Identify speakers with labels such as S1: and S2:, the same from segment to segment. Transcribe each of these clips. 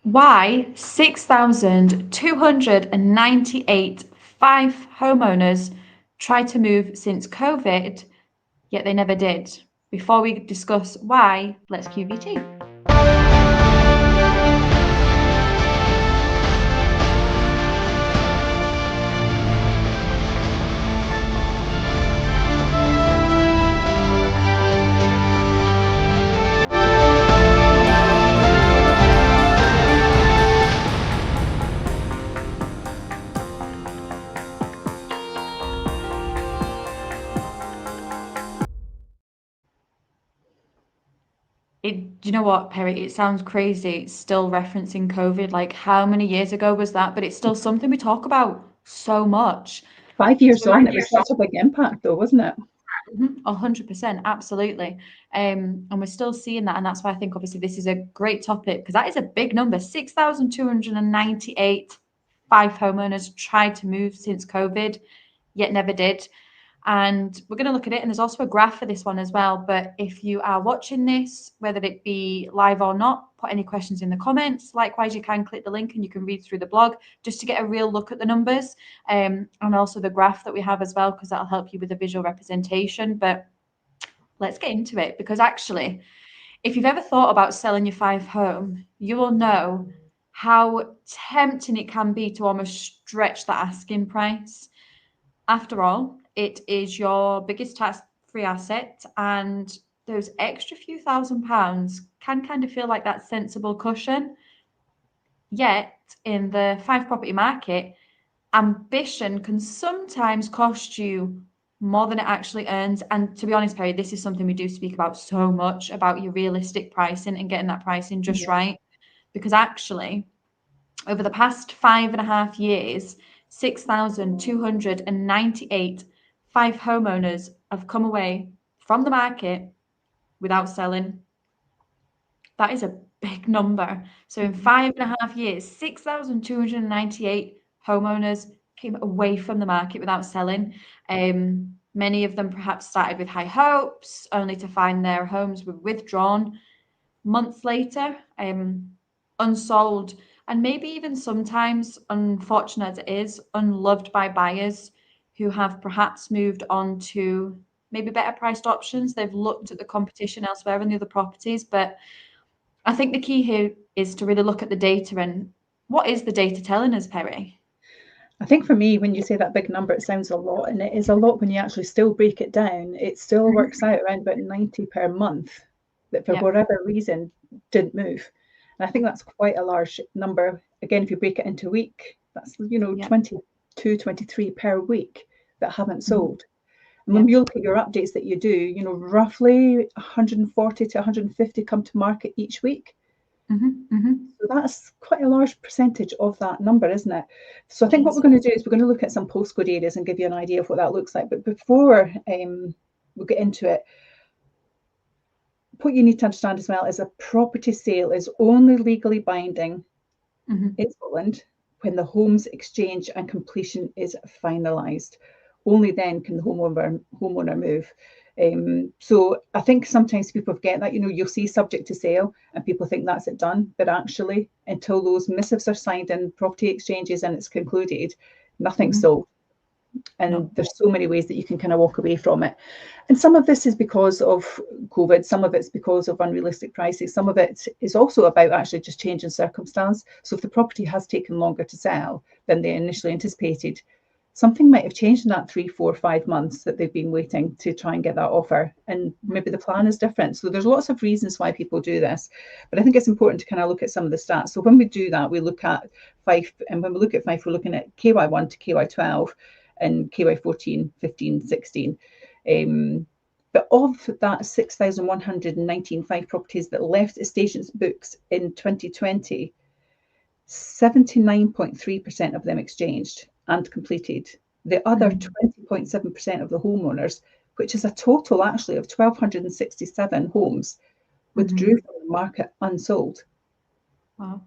S1: Why 6,298 Fife homeowners tried to move since COVID, yet they never did. Before we discuss why, let's QVT. Do you know what, Perrie? It sounds crazy. It's still referencing COVID. Like, how many years ago was that? But it's still something we talk about so much.
S2: 5 years on, it was such a big impact, though, wasn't it?
S1: 100%, absolutely. And we're still seeing that. And that's why I think, obviously, this is a great topic because that is a big number. 6,298 Fife homeowners tried to move since COVID, yet never did. And we're going to look at it. And there's also a graph for this one as well. But if you are watching this, whether it be live or not, put any questions in the comments. Likewise, you can click the link and you can read through the blog just to get a real look at the numbers, and also the graph that we have as well, because that'll help you with the visual representation. But let's get into it, because actually, if you've ever thought about selling your Fife home, you will know how tempting it can be to almost stretch the asking price. After all, it is your biggest tax-free asset, and those extra few £1,000s can kind of feel like that sensible cushion. Yet, in the Fife property market, ambition can sometimes cost you more than it actually earns. And to be honest, Perrie, this is something we do speak about so much, about your realistic pricing and getting that pricing just right. Because actually, over the past 5.5 years, 6,298 Fife homeowners have come away from the market without selling. That is a big number. So in 5.5 years, 6,298 homeowners came away from the market without selling. Many of them perhaps started with high hopes, only to find their homes were withdrawn months later, unsold, and maybe even sometimes, unfortunate as it is, unloved by buyers who have perhaps moved on to maybe better priced options. They've looked at the competition elsewhere in the other properties, but I think the key here is to really look at the data. And what is the data telling us, Perrie?
S2: I think for me, when you say that big number, it sounds a lot, and it is a lot when you actually still break it down. It still works out around about 90 per month that for whatever reason didn't move. And I think that's quite a large number. Again, if you break it into a week, that's, 22, 23 per week that haven't sold. And when you look at your updates that you do, roughly 140 to 150 come to market each week. So that's quite a large percentage of that number, isn't it? So I think what we're going to do is we're going to look at some postcode areas and give you an idea of what that looks like. But before we get into it, what you need to understand as well is a property sale is only legally binding in Scotland when the home's exchange and completion is finalised. Only then can the homeowner move. So I think sometimes people forget that, you'll see subject to sale and people think that's it done. But actually, until those missives are signed in property exchanges and it's concluded, nothing's sold. And there's so many ways that you can kind of walk away from it. And some of this is because of COVID. Some of it's because of unrealistic prices. Some of it is also about actually just change in circumstance. So if the property has taken longer to sell than they initially anticipated, something might have changed in that 3, 4, 5 months that they've been waiting to try and get that offer. And maybe the plan is different. So there's lots of reasons why people do this. But I think it's important to kind of look at some of the stats. So when we do that, we look at Fife. And when we look at Fife, we're looking at KY1 to KY12 and KY14, 15, 16. But of that 6,119 Fife properties that left estate agents' books in 2020, 79.3% of them exchanged and completed. The other 20.7% of the homeowners, which is a total actually of 1,267 homes, withdrew from the market unsold.
S1: Wow.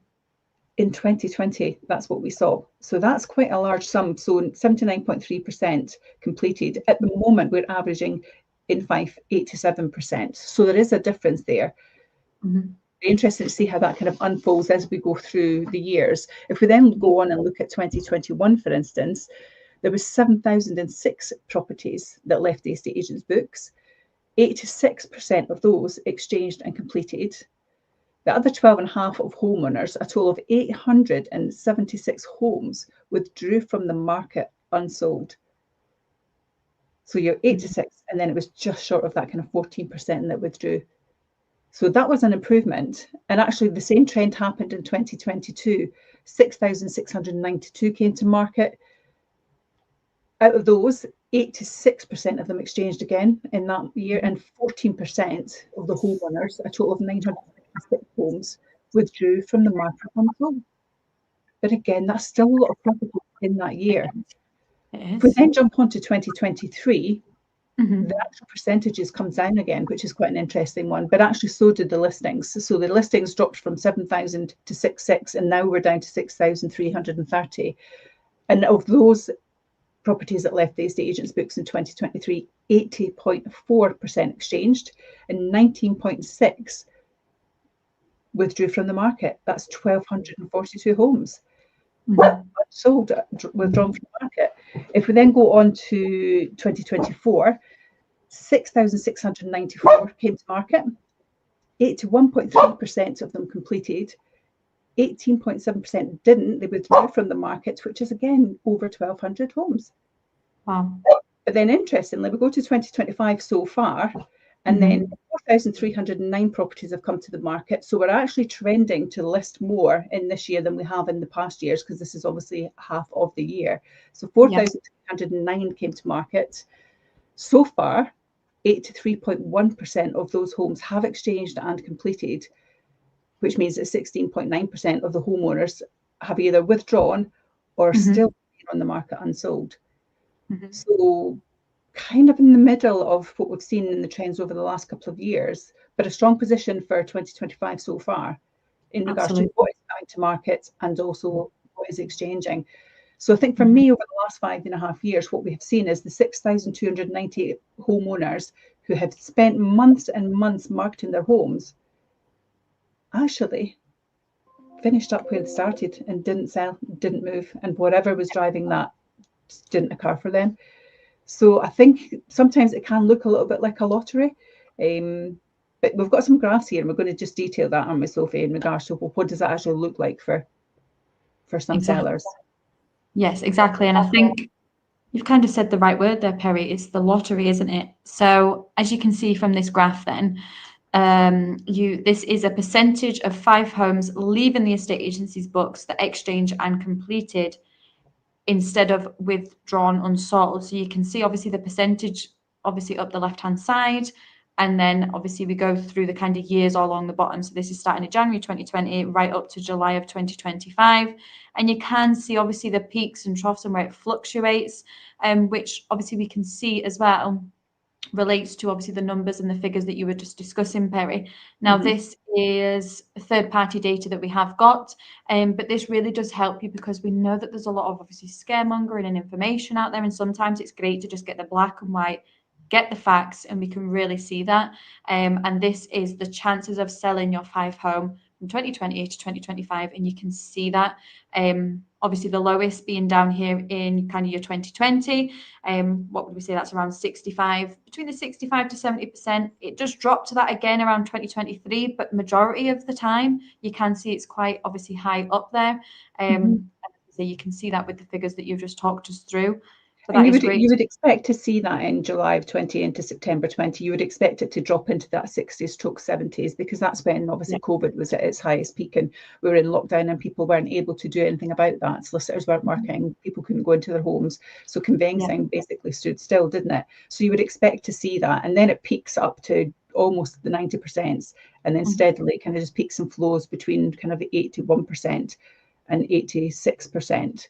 S2: In 2020, that's what we saw. So that's quite a large sum. So 79.3% completed. At the moment, we're averaging in Fife 87%. So there is a difference there. interesting to see how that kind of unfolds as we go through the years. If we then go on and look at 2021, for instance, there was 7,006 properties that left the estate agent's books. 86% of those exchanged and completed. The other 12.5% of homeowners, a total of 876 homes, withdrew from the market unsold. So you're 86, and then it was just short of that kind of 14% that withdrew. So that was an improvement. And actually the same trend happened in 2022. 6,692 came to market. Out of those, 86% of them exchanged again in that year, and 14% of the homeowners, a total of 956 homes, withdrew from the market unsold. But again, that's still a lot of property in that year. If we then jump on to 2023, the actual percentages come down again, which is quite an interesting one, but actually so did the listings. So the listings dropped from 7,000 to 6,600, and now we're down to 6,330. And of those properties that left the estate agent's books in 2023, 80.4% exchanged and 19.6% withdrew from the market. That's 1,242 homes. Sold, withdrawn from the market. If we then go on to 2024, 6,694 came to market. 81.3% of them completed. 18.7% didn't. They withdrew from the market, which is again over 1,200 homes.
S1: Wow.
S2: But then interestingly, we go to 2025 so far, and then 4,309 properties have come to the market. So we're actually trending to list more in this year than we have in the past years, because this is obviously half of the year. So 4,309 came to market. So far, 83.1% of those homes have exchanged and completed, which means that 16.9% of the homeowners have either withdrawn or still on the market unsold. So kind of in the middle of what we've seen in the trends over the last couple of years, but a strong position for 2025 so far in regards to what is coming to market and also what is exchanging. So I think for me, over the last 5.5 years, what we have seen is the 6,290 homeowners who have spent months and months marketing their homes actually finished up where they started and didn't sell, didn't move, and whatever was driving that just didn't occur for them. So I think sometimes it can look a little bit like a lottery. But we've got some graphs here, and we're going to just detail that, aren't we, Sophie, in regards to what does that actually look like for some sellers.
S1: Yes, exactly. And I think you've kind of said the right word there, Perrie. It's the lottery, isn't it? So as you can see from this graph then, this is a percentage of Fife homes leaving the estate agency's books that exchange and completed instead of withdrawn unsold. So you can see obviously the percentage obviously up the left hand side, and then obviously we go through the kind of years all along the bottom. So this is starting in January 2020 right up to July of 2025, and you can see obviously the peaks and troughs and where it fluctuates, which obviously we can see as well relates to obviously the numbers and the figures that you were just discussing, Perrie. Now this is third-party data that we have got, but this really does help you because we know that there's a lot of obviously scaremongering and information out there, and sometimes it's great to just get the black and white, get the facts, and we can really see that. And this is the chances of selling your Fife home from 2020 to 2025, and you can see that. Obviously the lowest being down here in kind of your 2020. What would we say? That's around 65, between the 65 to 70%. It just dropped to that again around 2023, but majority of the time you can see it's quite obviously high up there. So you can see that with the figures that you've just talked us through.
S2: And you would expect to see that in July of 20 into September 20. You would expect it to drop into that 60s stroke 70s, because that's when obviously COVID was at its highest peak and we were in lockdown and people weren't able to do anything about that. Solicitors weren't working, people couldn't go into their homes. So conveyancing basically stood still, didn't it? So you would expect to see that. And then it peaks up to almost the 90%, and then steadily kind of just peaks and flows between kind of the 81% and 86%.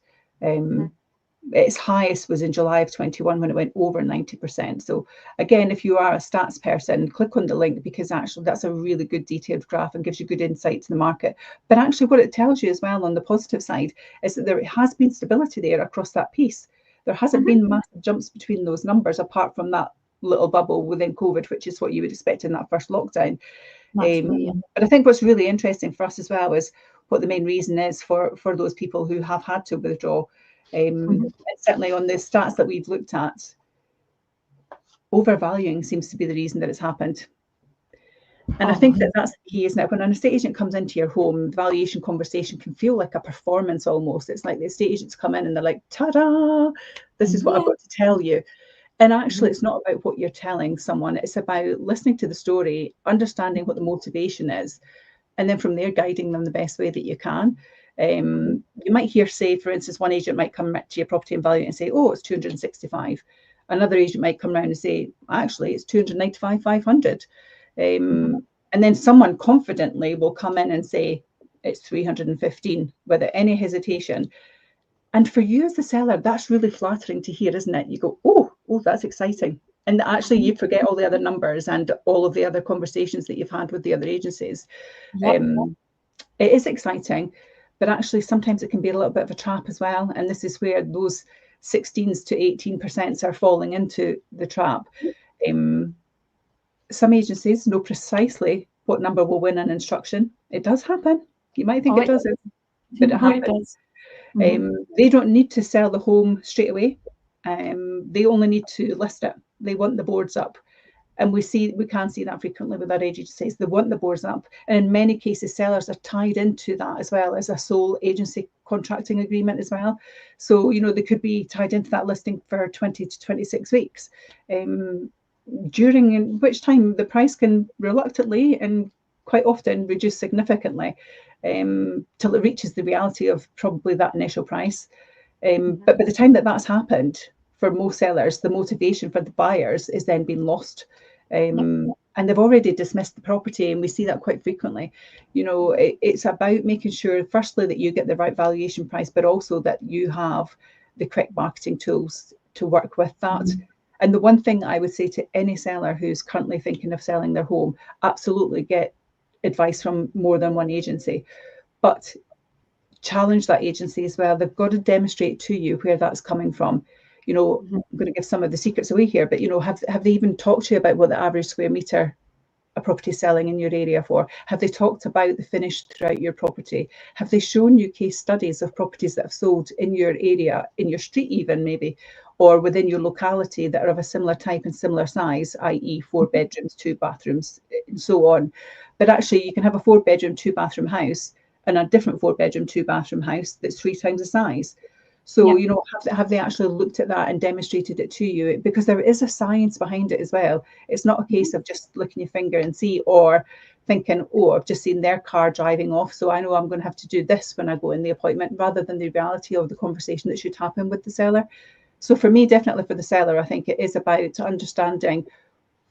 S2: Its highest was in July of 21 when it went over 90%. So again, if you are a stats person, click on the link, because actually that's a really good detailed graph and gives you good insight to the market. But actually what it tells you as well on the positive side is that there has been stability there across that piece. There hasn't been massive jumps between those numbers, apart from that little bubble within COVID, which is what you would expect in that first lockdown.
S1: Naturally,
S2: But I think what's really interesting for us as well is what the main reason is for those people who have had to withdraw. And certainly on the stats that we've looked at, overvaluing seems to be the reason that it's happened. And I think that that's the key, isn't it? When an estate agent comes into your home, the valuation conversation can feel like a performance almost. It's like the estate agents come in and they're like, ta-da, this is what I've got to tell you. And actually, it's not about what you're telling someone. It's about listening to the story, understanding what the motivation is, and then from there, guiding them the best way that you can. You might hear, say, for instance, one agent might come to your property and value it and say, oh, it's 265. Another agent might come around and say, actually, it's 295, 500. And then someone confidently will come in and say, it's 315 without any hesitation. And for you as the seller, that's really flattering to hear, isn't it? You go, oh, that's exciting. And actually, you forget all the other numbers and all of the other conversations that you've had with the other agencies. It is exciting, but actually, sometimes it can be a little bit of a trap as well. And this is where those 16s to 18% are falling into the trap. Some agencies know precisely what number will win an instruction. It does happen. You might think it doesn't, but it happens. They don't need to sell the home straight away. They only need to list it. They want the boards up. And we can see that frequently with our agencies. They want the boards up. And in many cases, sellers are tied into that as well as a sole agency contracting agreement as well. So, they could be tied into that listing for 20 to 26 weeks, during which time the price can reluctantly and quite often reduce significantly till it reaches the reality of probably that initial price. But by the time that that's happened, for most sellers, the motivation for the buyers is then being lost. And they've already dismissed the property, and we see that quite frequently. It's about making sure, firstly, that you get the right valuation price, but also that you have the correct marketing tools to work with that. And the one thing I would say to any seller who's currently thinking of selling their home, absolutely get advice from more than one agency, but challenge that agency as well. They've got to demonstrate to you where that's coming from. I'm going to give some of the secrets away here, but have they even talked to you about what the average square meter a property selling in your area for? Have they talked about the finish throughout your property? Have they shown you case studies of properties that have sold in your area, in your street even maybe, or within your locality that are of a similar type and similar size, i.e. 4 bedrooms, 2 bathrooms, and so on? But actually, you can have a 4 bedroom, 2 bathroom house and a different 4 bedroom, 2 bathroom house that's 3 times the size. So, have they actually looked at that and demonstrated it to you? Because there is a science behind it as well. It's not a case of just licking your finger and see, or thinking, oh, I've just seen their car driving off, so I know I'm going to have to do this when I go in the appointment, rather than the reality of the conversation that should happen with the seller. So for me, definitely for the seller, I think it is about understanding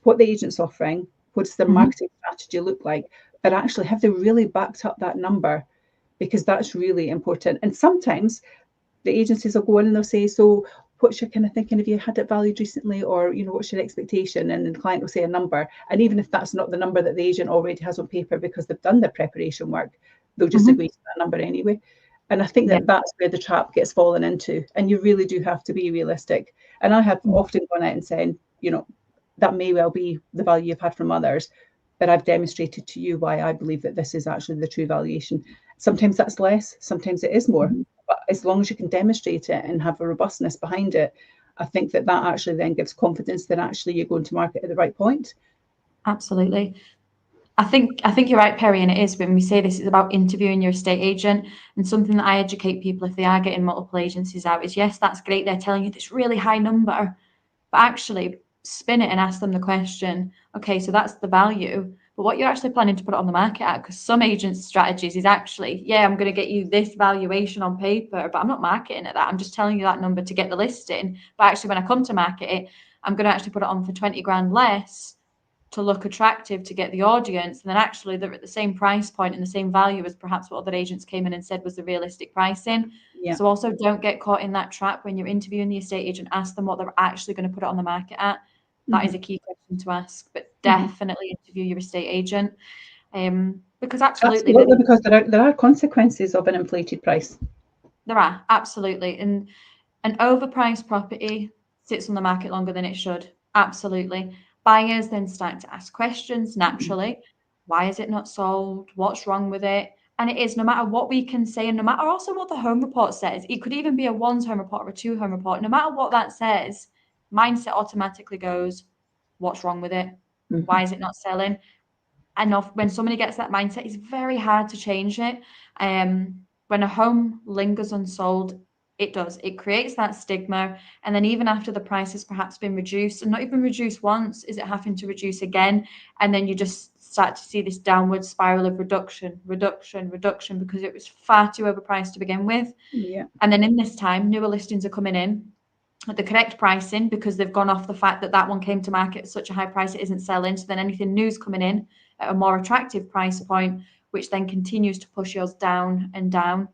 S2: what the agent's offering, what's the marketing strategy look like, but actually have they really backed up that number? Because that's really important. And sometimes the agencies will go in and they'll say, so what's your kind of thinking? Have you had it valued recently? Or, what's your expectation? And the client will say a number. And even if that's not the number that the agent already has on paper because they've done their preparation work, they'll just agree to that number anyway. And I think that that's where the trap gets fallen into. And you really do have to be realistic. And I have often gone out and said, that may well be the value you've had from others, but I've demonstrated to you why I believe that this is actually the true valuation. Sometimes that's less, sometimes it is more. But as long as you can demonstrate it and have a robustness behind it, I think that actually then gives confidence that actually you're going to market at the right point.
S1: Absolutely. I think you're right, Perrie, and it is, when we say this is about interviewing your estate agent. And something that I educate people if they are getting multiple agencies out is, yes, that's great, they're telling you this really high number, but actually spin it and ask them the question, okay, so that's the value, but what you're actually planning to put it on the market at? Because some agents' strategies is actually, I'm going to get you this valuation on paper, but I'm not marketing at that. I'm just telling you that number to get the listing. But actually, when I come to market it, I'm going to actually put it on for 20 grand less to look attractive, to get the audience. And then actually they're at the same price point and the same value as perhaps what other agents came in and said was the realistic pricing. So also don't get caught in that trap when you're interviewing the estate agent. Ask them what they're actually going to put it on the market at. That is a key question to ask, but definitely interview your estate agent, because absolutely
S2: because there are consequences of an inflated price.
S1: There are, absolutely. And an overpriced property sits on the market longer than it should. Absolutely. Buyers then start to ask questions naturally. Why is it not sold? What's wrong with it? And it is, no matter what we can say, and no matter also what the home report says, it could even be a one's home report or a two home report. No matter what that says, mindset automatically goes, what's wrong with it? Why is it not selling? And when somebody gets that mindset, it's very hard to change it. When a home lingers unsold, it does. It creates that stigma. And then even after the price has perhaps been reduced, and not even reduced once, is it having to reduce again? And then you just start to see this downward spiral of reduction, because it was far too overpriced to begin with.
S2: Yeah.
S1: And then in this time, newer listings are coming in at the correct pricing because they've gone off the fact that that one came to market at such a high price it isn't selling. So then anything new's coming in at a more attractive price point, which then continues to push yours down and down.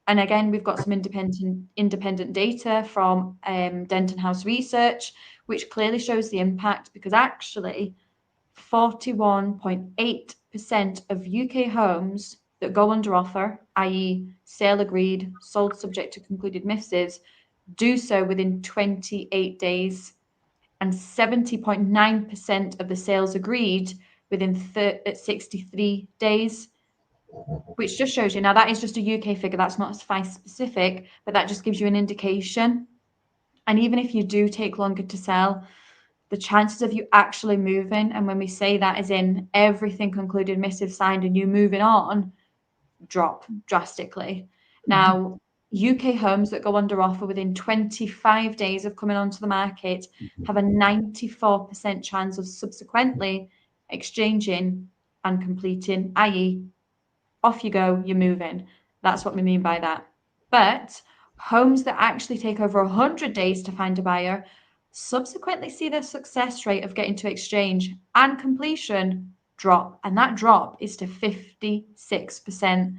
S1: And again, we've got some independent data from Denton House Research, which clearly shows the impact, because actually 41.8% of UK homes that go under offer, i.e. sale agreed, sold subject to concluded missives, do so within 28 days, and 70.9% of the sales agreed within 63 days, which just shows you, now that is just a UK figure, that's not Fife specific, but that just gives you an indication. And even if you do take longer to sell, the chances of you actually moving, and when we say that is in everything concluded, missive signed, and you moving on, drop drastically. Now, UK homes that go under offer within 25 days of coming onto the market have a 94% chance of subsequently exchanging and completing, i.e. off you go, you're moving. That's what we mean by that. But homes that actually take over 100 days to find a buyer subsequently see their success rate of getting to exchange and completion drop, and that drop is to 56%.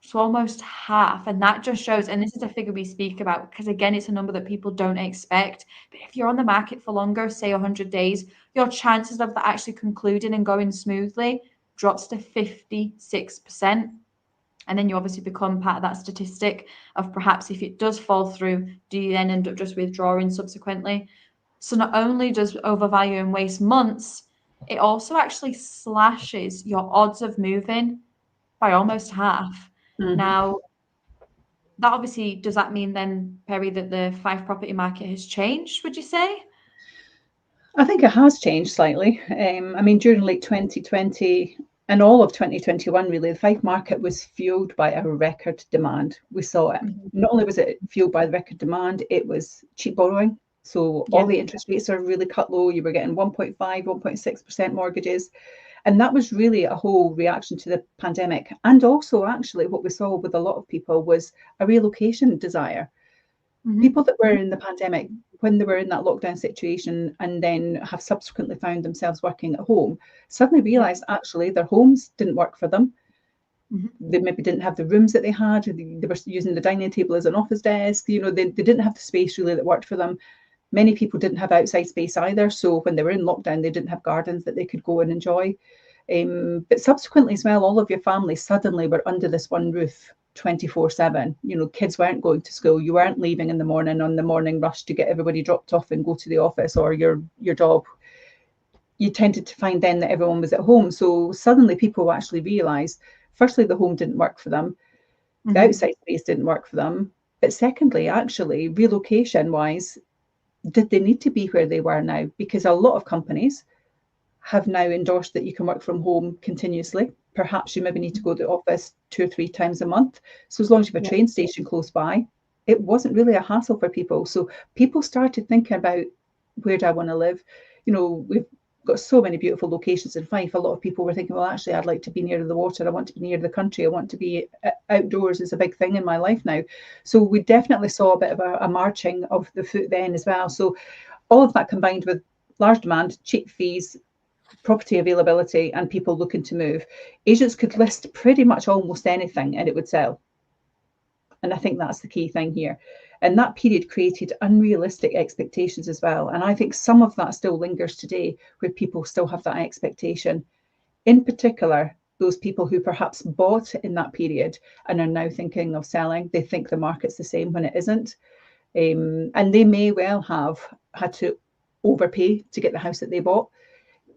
S1: So almost half. And that just shows, and this is a figure we speak about because, again, it's a number that people don't expect. But if you're on the market for longer, say 100 days, your chances of that actually concluding and going smoothly drops to 56%. And then you obviously become part of that statistic of perhaps if it does fall through, do you then end up just withdrawing subsequently? So not only does overvaluing waste months, it also actually slashes your odds of moving by almost half. Now, that obviously, does that mean then, Perrie, that the Fife property market has changed, would you say?
S2: I think it has changed slightly. I mean, during late 2020 and all of 2021, really, the Fife market was fueled by a record demand. We saw it. Not only was it fueled by the record demand, it was cheap borrowing. So all the interest rates are really cut low. You were getting 1.5, 1.6% mortgages. And that was really a whole reaction to the pandemic. And also, actually, what we saw with a lot of people was a relocation desire. People that were in the pandemic, when they were in that lockdown situation and then have subsequently found themselves working at home, suddenly realised actually their homes didn't work for them. They maybe didn't have the rooms that they had. They were using the dining table as an office desk. You know, they didn't have the space really that worked for them. Many people didn't have outside space either. So when they were in lockdown, they didn't have gardens that they could go and enjoy. But subsequently as well, all of your family suddenly were under this one roof 24/7. You know, kids weren't going to school. You weren't leaving in the morning on the morning rush to get everybody dropped off and go to the office or your job. You tended to find then that everyone was at home. So suddenly people actually realised, firstly, the home didn't work for them. The outside space didn't work for them. But secondly, actually, relocation-wise, did they need to be where they were now? Because a lot of companies have now endorsed that you can work from home continuously. Perhaps you maybe need to go to the office 2 or 3 times a month. So as long as you have a train station close by, it wasn't really a hassle for people. So people started thinking about, where do I want to live? You know, we've got so many beautiful locations in Fife. A lot of people were thinking, well, actually, I'd like to be near the water. I want to be near the country. I want to be outdoors. Is a big thing in my life now. So we definitely saw a bit of a marching of the foot then as well. So all of that combined with large demand, cheap fees, property availability, and people looking to move, agents could list pretty much almost anything and it would sell. And I think that's the key thing here. And that period created unrealistic expectations as well. And I think some of that still lingers today, where people still have that expectation. In particular, those people who perhaps bought in that period and are now thinking of selling, they think the market's the same when it isn't. And they may well have had to overpay to get the house that they bought.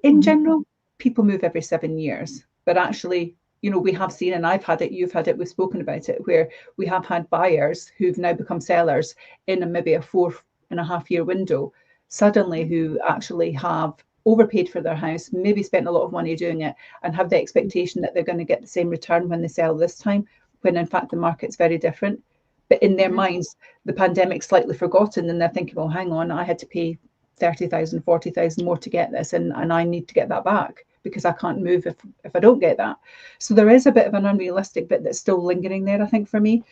S2: In general, people move every 7 years, but actually, we have seen, and I've had it, you've had it, we've spoken about it, where we have had buyers who've now become sellers in maybe a 4.5 year window, suddenly, who actually have overpaid for their house, maybe spent a lot of money doing it, and have the expectation that they're going to get the same return when they sell this time, when in fact the market's very different. But in their minds, the pandemic's slightly forgotten, and they're thinking, well, hang on, I had to pay 30,000, 40,000 more to get this, and I need to get that back because I can't move if I don't get that. So there is a bit of an unrealistic bit that's still lingering there, I think, for me.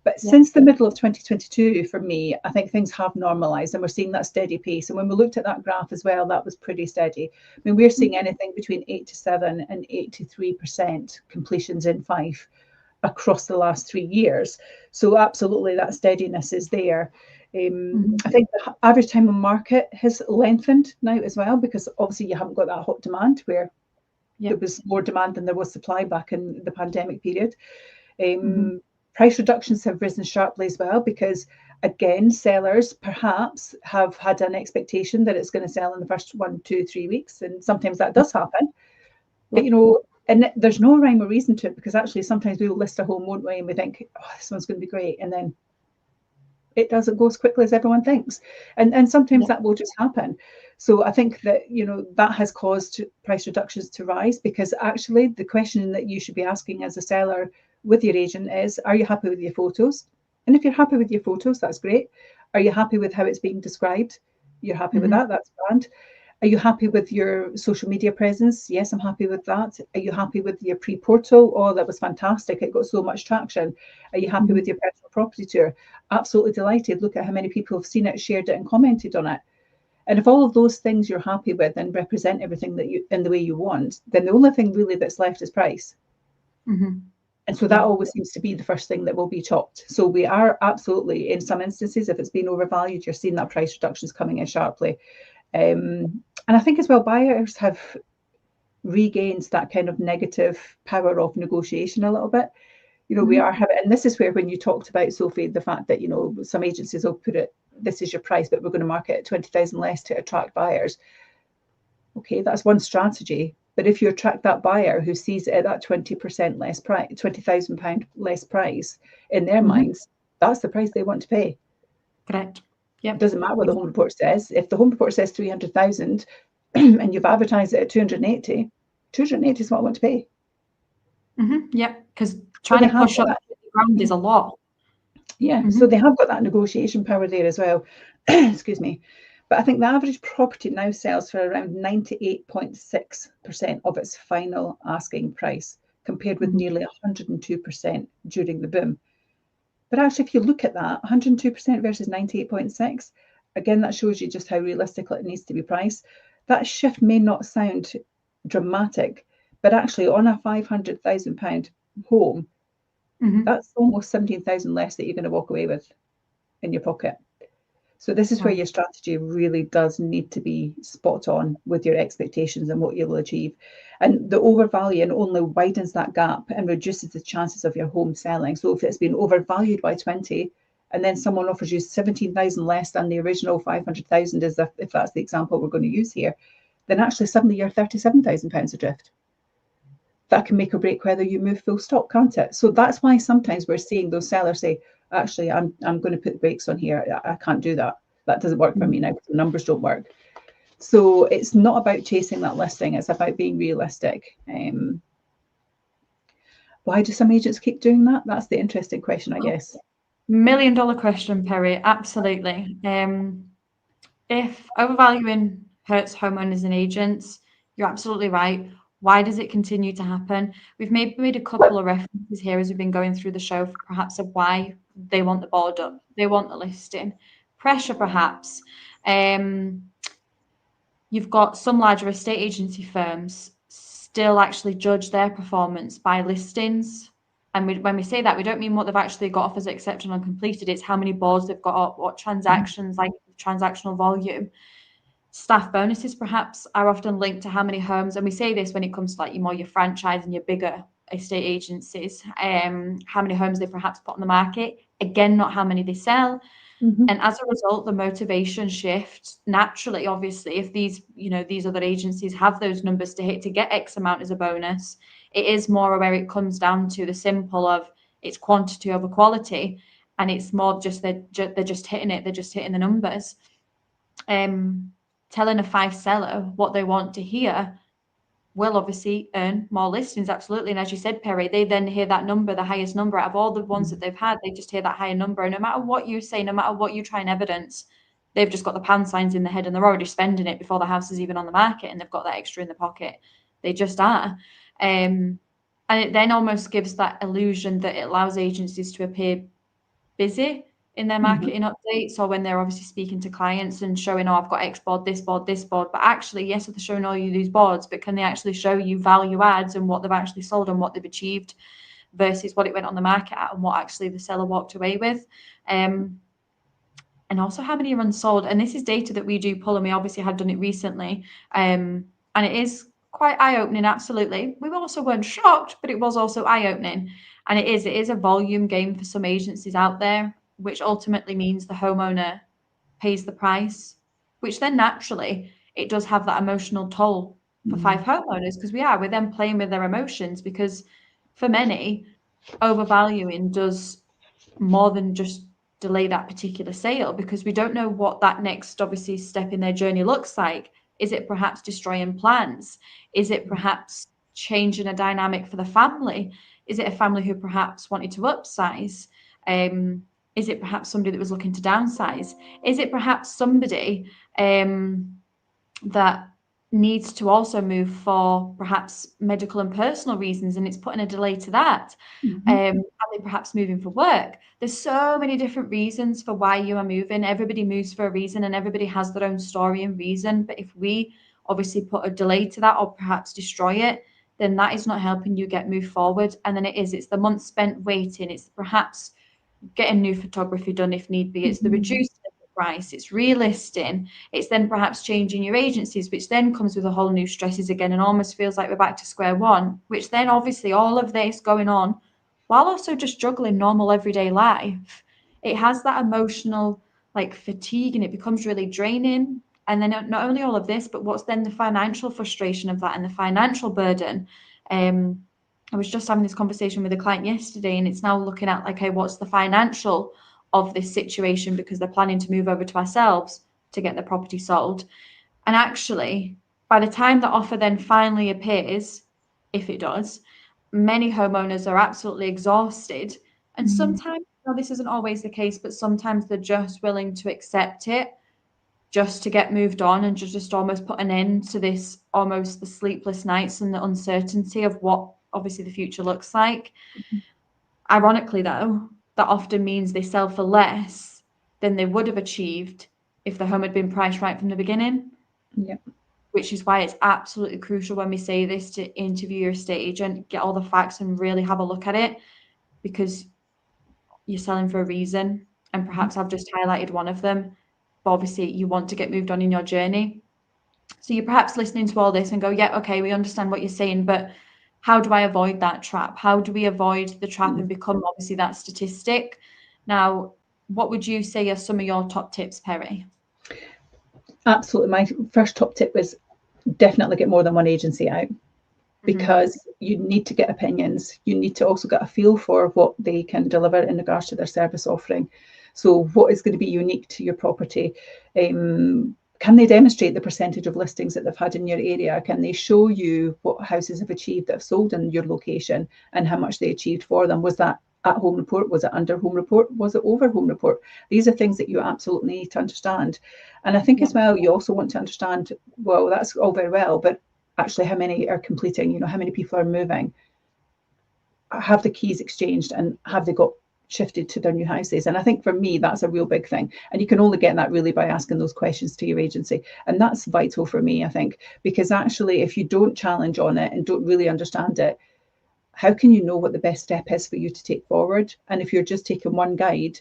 S2: But since the middle of 2022, for me, I think things have normalised, and we're seeing that steady pace. And when we looked at that graph as well, that was pretty steady. I mean, we're seeing anything between 87 and 83% completions in Fife across the last 3 years. So absolutely, that steadiness is there. I think the average time on market has lengthened now as well, because obviously you haven't got that hot demand where there was more demand than there was supply back in the pandemic period. Price reductions have risen sharply as well, because again, sellers perhaps have had an expectation that it's going to sell in the first 1, 2, 3 weeks, and sometimes that does happen. But and there's no rhyme or reason to it, because actually sometimes we will list a home, won't we, and we think, oh, this one's going to be great, and then it doesn't go as quickly as everyone thinks, and sometimes that will just happen. So I think that that has caused price reductions to rise, because actually the question that you should be asking as a seller with your agent is, are you happy with your photos? And if you're happy with your photos, that's great. Are you happy with how it's being described? You're happy with that, that's grand. Are you happy with your social media presence? Yes, I'm happy with that. Are you happy with your pre-portal? Oh, that was fantastic. It got so much traction. Are you happy with your personal property tour? Absolutely delighted. Look at how many people have seen it, shared it, and commented on it. And if all of those things you're happy with and represent everything that you in the way you want, then the only thing really that's left is price. And so that always seems to be the first thing that will be chopped. So we are absolutely, in some instances, if it's been overvalued, you're seeing that price reductions coming in sharply. And I think as well, buyers have regained that kind of negative power of negotiation a little bit. We are having, and this is where, when you talked about, Sophie, the fact that some agencies will put it, this is your price, but we're going to market at 20,000 less to attract buyers. Okay, that's one strategy. But if you attract that buyer who sees it at that 20% less price, £20,000 less price in their minds, that's the price they want to pay.
S1: Correct.
S2: It doesn't matter what the home report says. If the home report says 300,000 and you've advertised it at 280 is what I want to pay.
S1: Because trying to push up the ground is a lot.
S2: So they have got that negotiation power there as well. Excuse me. But I think the average property now sells for around 98.6% of its final asking price, compared with nearly 102% during the boom. But actually, if you look at that, 102% versus 98.6, again, that shows you just how realistically it needs to be priced. That shift may not sound dramatic, but actually on a £500,000 home, that's almost 17,000 less that you're going to walk away with in your pocket. So this is where your strategy really does need to be spot on with your expectations and what you'll achieve. And the overvaluing only widens that gap and reduces the chances of your home selling. So if it's been overvalued by 20, and then someone offers you 17,000 less than the original 500,000, if that's the example we're going to use here, then actually suddenly you're £37,000 adrift. That can make or break whether you move full stop, can't it? So that's why sometimes we're seeing those sellers say, actually, I'm going to put the brakes on here. I can't do that. That doesn't work for me now because the numbers don't work. So it's not about chasing that listing. It's about being realistic. Why do some agents keep doing that? That's the interesting question, I guess.
S1: $1 million question, Perrie. Absolutely. If overvaluing hurts homeowners and agents, you're absolutely right. Why does it continue to happen? We've made a couple of references here as we've been going through the show, perhaps of why they want the board up, they want the listing. Pressure, perhaps. You've got some larger estate agency firms still actually judge their performance by listings. And when we say that, we don't mean what they've actually got offers accepted and completed. It's how many boards they've got up, what transactions, like transactional volume. Staff bonuses perhaps are often linked to how many homes, and we say this when it comes to like your franchise and your bigger estate agencies, how many homes they perhaps put on the market. Again, not how many they sell. And as a result, the motivation shifts naturally. Obviously, if these other agencies have those numbers to hit to get X amount as a bonus, it is more where it comes down to the simple of it's quantity over quality, and it's more just they're just hitting it. They're just hitting the numbers. Telling a Fife seller what they want to hear will obviously earn more listings, absolutely. And as you said, Perrie, they then hear that number, the highest number out of all the ones that they've had, they just hear that higher number. And no matter what you say, no matter what you try and evidence, they've just got the pound signs in their head and they're already spending it before the house is even on the market, and they've got that extra in the pocket. They just are. And it then almost gives that illusion that it allows agencies to appear busy in their marketing updates, or when they're obviously speaking to clients and showing, oh, I've got X board, this board, this board. But actually, yes, they're showing all you these boards, but can they actually show you value adds and what they've actually sold and what they've achieved versus what it went on the market at and what actually the seller walked away with? And also how many are unsold. And this is data that we do pull, and we obviously had done it recently. And it is quite eye-opening, absolutely. We also weren't shocked, but it was also eye-opening. And it is a volume game for some agencies out there, which ultimately means the homeowner pays the price, which then naturally it does have that emotional toll for Fife homeowners, because we're then playing with their emotions, because for many, overvaluing does more than just delay that particular sale, because we don't know what that next obviously step in their journey looks like. Is it perhaps destroying plans? Is it perhaps changing a dynamic for the family? Is it a family who perhaps wanted to upsize? Is it perhaps somebody that was looking to downsize? Is it perhaps somebody that needs to also move for perhaps medical and personal reasons, and it's putting a delay to that? Are they perhaps moving for work? There's so many different reasons for why you are moving. Everybody moves for a reason, and everybody has their own story and reason. But if we obviously put a delay to that, or perhaps destroy it, then that is not helping you get moved forward. And then it's the months spent waiting. It's perhaps getting new photography done if need be. It's the reduced price. It's relisting. It's then perhaps changing your agencies, which then comes with a whole new stresses again, and almost feels like we're back to square one, which then obviously all of this going on while also just juggling normal everyday life. It has that emotional fatigue, and it becomes really draining. And then not only all of this, but what's then the financial frustration of that and the financial burden. I was just having this conversation with a client yesterday, and it's now looking at okay, what's the financial of this situation, because they're planning to move over to ourselves to get the property sold. And actually, by the time the offer then finally appears, if it does, many homeowners are absolutely exhausted. And sometimes, this isn't always the case, but sometimes they're just willing to accept it just to get moved on and just almost put an end to this, almost the sleepless nights and the uncertainty of what obviously the future looks like. Ironically, though, that often means they sell for less than they would have achieved if the home had been priced right from the beginning.
S2: Yeah.
S1: Which is why it's absolutely crucial when we say this to interview your estate agent, get all the facts and really have a look at it, because you're selling for a reason. And perhaps I've just highlighted one of them, but obviously you want to get moved on in your journey. So you're perhaps listening to all this and go, yeah, okay, we understand what you're saying, but how do I avoid that trap? How do we avoid the trap and become obviously that statistic? Now, what would you say are some of your top tips, Perrie?
S2: Absolutely. My first top tip was definitely get more than one agency out, because you need to get opinions. You need to also get a feel for what they can deliver in regards to their service offering. So what is going to be unique to your property? Can they demonstrate the percentage of listings that they've had in your area? Can they show you what houses have achieved that have sold in your location and how much they achieved for them? Was that at home report? Was it under home report? Was it over home report? These are things that you absolutely need to understand. And I think as well, you also want to understand, well, that's all very well, but actually how many are completing? How many people are moving? Have the keys exchanged, and have they got shifted to their new houses? And I think for me, that's a real big thing. And you can only get that really by asking those questions to your agency. And that's vital for me, I think, because actually, if you don't challenge on it and don't really understand it, how can you know what the best step is for you to take forward? And if you're just taking one guide,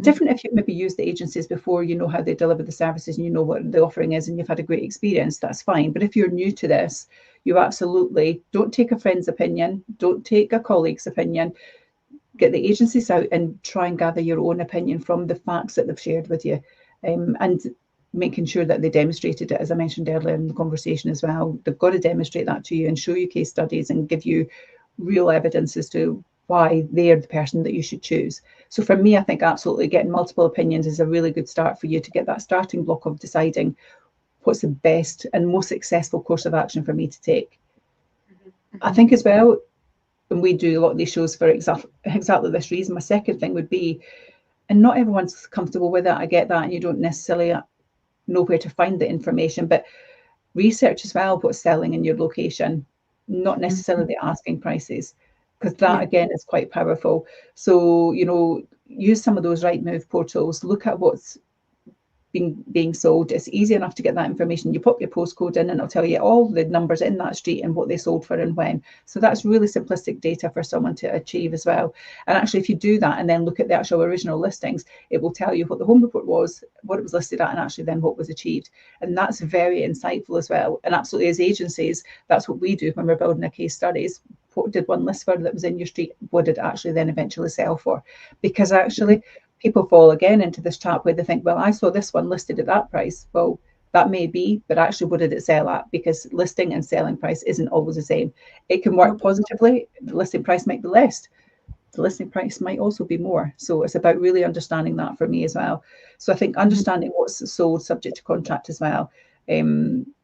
S2: different if you maybe used the agencies before, you know how they deliver the services and you know what the offering is and you've had a great experience, that's fine. But if you're new to this, you absolutely don't take a friend's opinion, don't take a colleague's opinion. get the agencies out and try and gather your own opinion from the facts that they've shared with you, and making sure that they demonstrated it, as I mentioned earlier in the conversation as well. They've got to demonstrate that to you and show you case studies and give you real evidence as to why they're the person that you should choose. So for me, I think absolutely getting multiple opinions is a really good start for you to get that starting block of deciding what's the best and most successful course of action for me to take. I think as well, and we do a lot of these shows for exactly this reason, my second thing would be, and not everyone's comfortable with it, I get that, and you don't necessarily know where to find the information, but research as well what's selling in your location, not necessarily the asking prices, because that again is quite powerful. So, use some of those Rightmove portals, look at what's being sold. It's easy enough to get that information. You pop your postcode in and it'll tell you all the numbers in that street and what they sold for and when. So that's really simplistic data for someone to achieve as well. And actually, if you do that and then look at the actual original listings, it will tell you what the home report was, what it was listed at, and actually then what was achieved. And that's very insightful as well. And absolutely, as agencies, that's what we do when we're building our case studies. What did one list for that was in your street? What did it actually then eventually sell for? Because actually, people fall again into this trap where they think, well, I saw this one listed at that price. Well, that may be, but actually, what did it sell at? Because listing and selling price isn't always the same. It can work positively. The listing price might be less. The listing price might also be more. So it's about really understanding that for me as well. So I think understanding what's sold subject to contract as well. I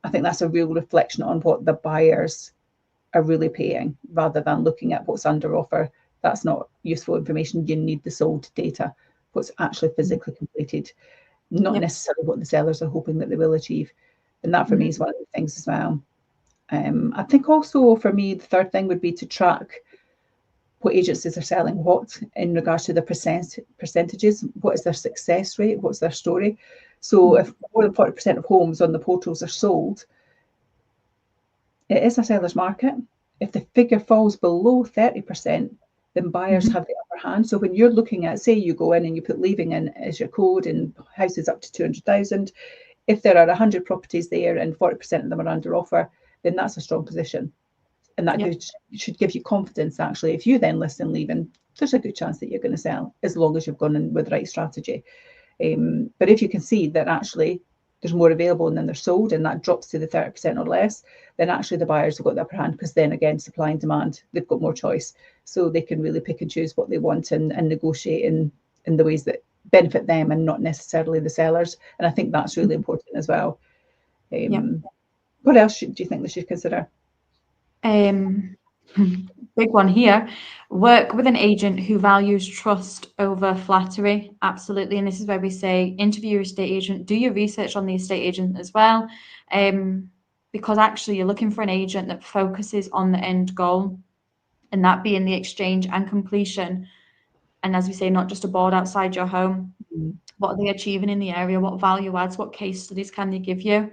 S2: think that's a real reflection on what the buyers are really paying rather than looking at what's under offer. That's not useful information. You need the sold data, what's actually physically completed, not necessarily what the sellers are hoping that they will achieve. And that for me is one of the things as well. I think also for me, the third thing would be to track what agencies are selling what in regards to the percentages. What is their success rate? What's their story? So if more than 40% of homes on the portals are sold, it is a seller's market. If the figure falls below 30%, then buyers have the upper hand. So when you're looking at, say you go in and you put leaving in as your code and houses up to 200,000, if there are 100 properties there and 40% of them are under offer, then that's a strong position. And that should give you confidence, actually. If you then list and leave in, there's a good chance that you're going to sell, as long as you've gone in with the right strategy. But if you can see that actually there's more available and then they're sold and that drops to the 30% or less, then actually the buyers have got the upper hand, because then again, supply and demand, they've got more choice. So they can really pick and choose what they want and negotiate in the ways that benefit them and not necessarily the sellers. And I think that's really important as well. What else do you think they should consider?
S1: Big one here. Work with an agent who values trust over flattery. Absolutely. And this is where we say interview your estate agent, do your research on the estate agent as well. Because actually you're looking for an agent that focuses on the end goal, and that being the exchange and completion. And as we say, not just a board outside your home. What are they achieving in the area? What value adds? What case studies can they give you?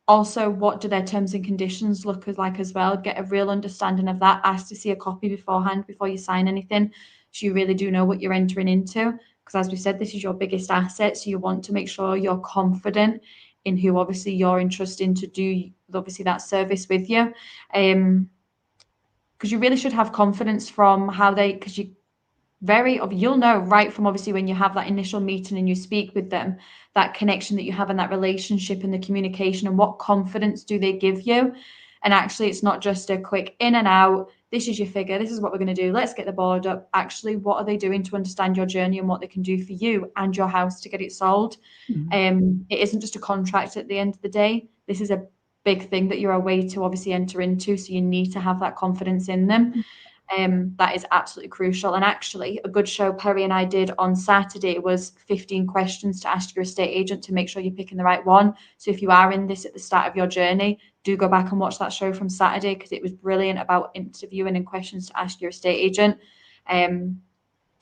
S1: Also, what do their terms and conditions look like as well? Get a real understanding of that. Ask to see a copy beforehand before you sign anything, so you really do know what you're entering into. Because as we said, this is your biggest asset, so you want to make sure you're confident in who obviously you're entrusting to do obviously that service with you. Because you really should have confidence from how they, because you'll know right from obviously when you have that initial meeting and you speak with them, that connection that you have in that relationship and the communication, and what confidence do they give you. And actually, it's not just a quick in and out, this is your figure, this is what we're going to do, let's get the board up. Actually, what are they doing to understand your journey and what they can do for you and your house to get it sold? It isn't just a contract at the end of the day. This is a big thing that you're away to obviously enter into, so you need to have that confidence in them. That is absolutely crucial. And actually, a good show Perrie and I did on Saturday was 15 questions to ask your estate agent to make sure you're picking the right one. So if you are in this at the start of your journey, do go back and watch that show from Saturday, because it was brilliant about interviewing and questions to ask your estate agent.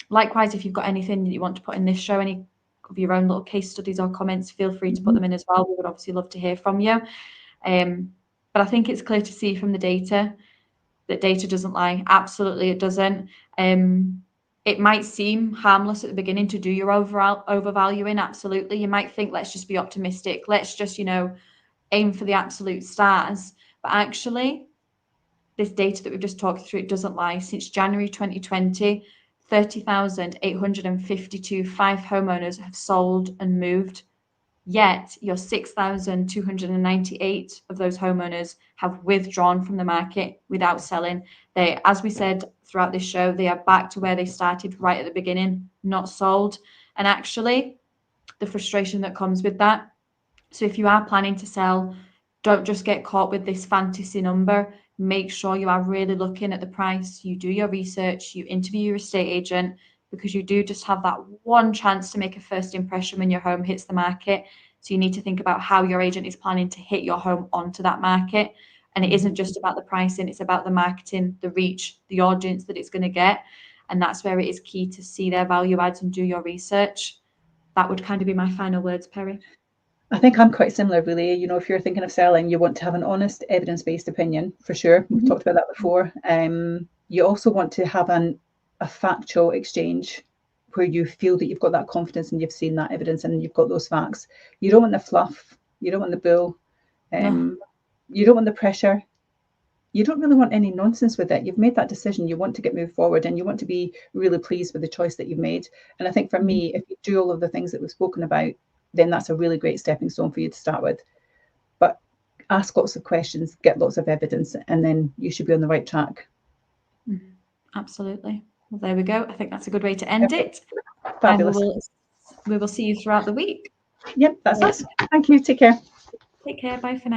S1: Likewise, if you've got anything that you want to put in this show, any of your own little case studies or comments, feel free to put them in as well. We would obviously love to hear from you. But I think it's clear to see from the data that data doesn't lie. Absolutely, it doesn't. It might seem harmless at the beginning to do your overvaluing. Absolutely. You might think, let's just be optimistic. Let's just, aim for the absolute stars. But actually, this data that we've just talked through, it doesn't lie. Since January 2020, 30,852 Fife homeowners have sold and moved. Yet your 6,298 of those homeowners have withdrawn from the market without selling. They, as we said throughout this show, they are back to where they started right at the beginning, not sold. And actually, the frustration that comes with that. So if you are planning to sell, don't just get caught with this fantasy number. Make sure you are really looking at the price. You do your research, you interview your estate agent, because you do just have that one chance to make a first impression when your home hits the market. So you need to think about how your agent is planning to hit your home onto that market. And it isn't just about the pricing, it's about the marketing, the reach, the audience that it's going to get. And that's where it is key to see their value adds and do your research. That would kind of be my final words, Perrie.
S2: I think I'm quite similar, really. You know, if you're thinking of selling, you want to have an honest, evidence-based opinion, for sure. We've talked about that before. You also want to have a factual exchange where you feel that you've got that confidence and you've seen that evidence and you've got those facts. You don't want the fluff. You don't want the bull.
S1: No.
S2: You don't want the pressure. You don't really want any nonsense with it. You've made that decision. You want to get moved forward and you want to be really pleased with the choice that you've made. And I think for me, if you do all of the things that we've spoken about, then that's a really great stepping stone for you to start with. But ask lots of questions, get lots of evidence, and then you should be on the right track.
S1: Absolutely. Well, there we go. I think that's a good way to end it.
S2: Fabulous.
S1: And we will see you throughout the week.
S2: Yep, that's us. Thank you. Take care.
S1: Take care. Bye for now.